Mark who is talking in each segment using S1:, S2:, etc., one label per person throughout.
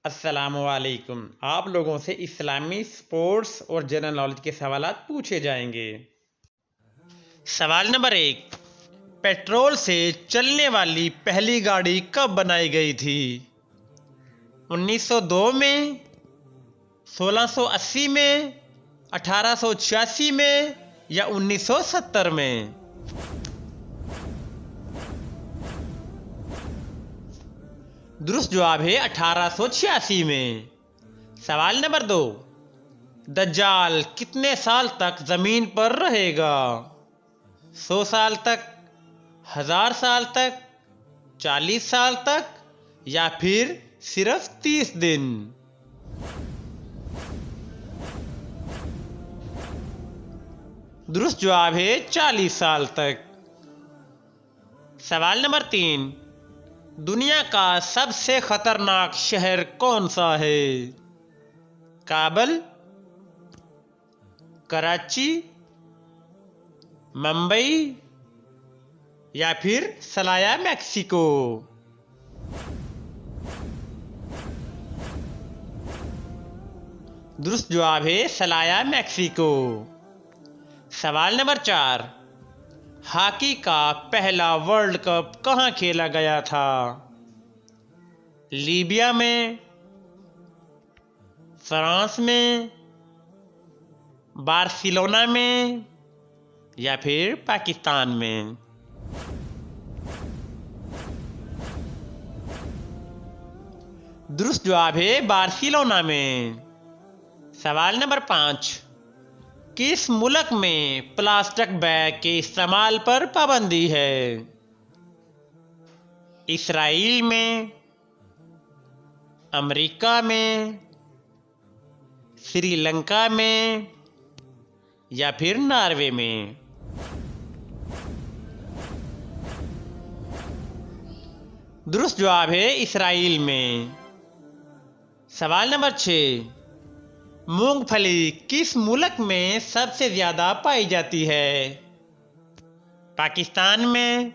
S1: अस्सलामुअलैकुम। आप लोगों से इस्लामी स्पोर्ट्स और जनरल नॉलेज के सवालात पूछे जाएंगे। सवाल नंबर 1, पेट्रोल से चलने वाली पहली गाड़ी कब बनाई गई थी? 1902 में, 1680 में, 1886 में या 1970 में? दुरुस्त जवाब है 1886 में। सवाल नंबर 2, दज्जाल कितने साल तक जमीन पर रहेगा? 100 साल तक, 1000 साल तक, 40 साल तक या फिर सिर्फ 30 दिन? दुरुस्त जवाब है 40 साल तक। सवाल नंबर 3, दुनिया का सबसे खतरनाक शहर कौन सा है? काबुल, कराची, मुंबई या फिर सलाया मैक्सिको? दुरुस्त जवाब है सलाया मैक्सिको। सवाल नंबर 4, हॉकी का पहला वर्ल्ड कप कहाँ खेला गया था? लीबिया में, फ्रांस में, बार्सिलोना में या फिर पाकिस्तान में? दुरुस्त जवाब है बार्सिलोना में। सवाल नंबर 5, किस मुल्क में प्लास्टिक बैग के इस्तेमाल पर पाबंदी है? इसराइल में, अमेरिका में, श्रीलंका में या फिर नॉर्वे में? दुरुस्त जवाब है इसराइल में। सवाल नंबर 6, मूंगफली किस मुल्क में सबसे ज्यादा पाई जाती है? पाकिस्तान में,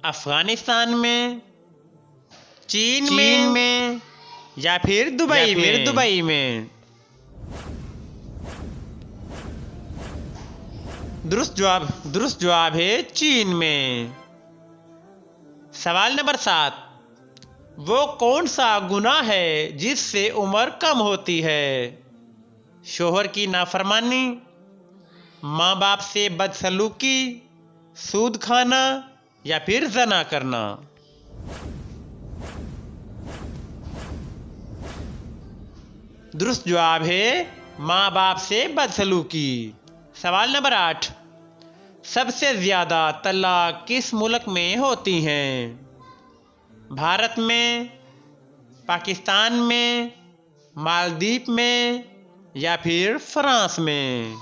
S1: अफगानिस्तान में, चीन में या फिर दुबई में? दुरुस्त जवाब है चीन में। सवाल नंबर 7, वो कौन सा गुनाह है जिससे उम्र कम होती है? शोहर की नाफरमानी, माँ बाप से बदसलूकी, सूद खाना या फिर ज़ना करना? दुरुस्त जवाब है माँ बाप से बदसलूकी। सवाल नंबर 8, सबसे ज्यादा तलाक किस मुल्क में होती हैं? भारत में, पाकिस्तान में, मालदीव में या फिर फ्रांस में?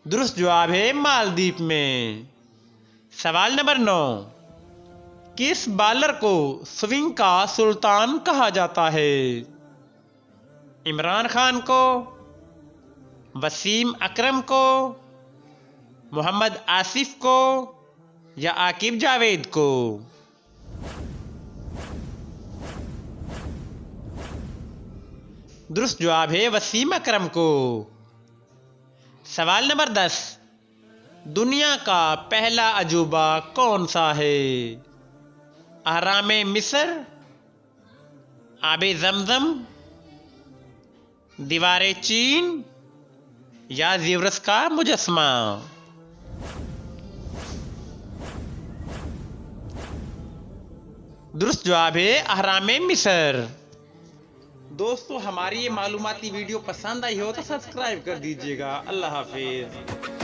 S1: दुरुस्त जवाब है मालदीव में। सवाल नंबर 9, किस बॉलर को स्विंग का सुल्तान कहा जाता है? इमरान खान को, वसीम अकरम को, मोहम्मद आसिफ को या आकिब जावेद को? दुरुस्त जवाब है वसीम अकरम को। सवाल नंबर 10, दुनिया का पहला अजूबा कौन सा है? अहराम मिस्र, आबे जमजम, दीवारे चीन या ज़ीवरस का मुजस्मा? दुरुस्त जवाब है अहराम मिस्र। दोस्तों, हमारी ये मालूमाती वीडियो पसंद आई हो तो सब्सक्राइब कर दीजिएगा। अल्लाह हाफिज।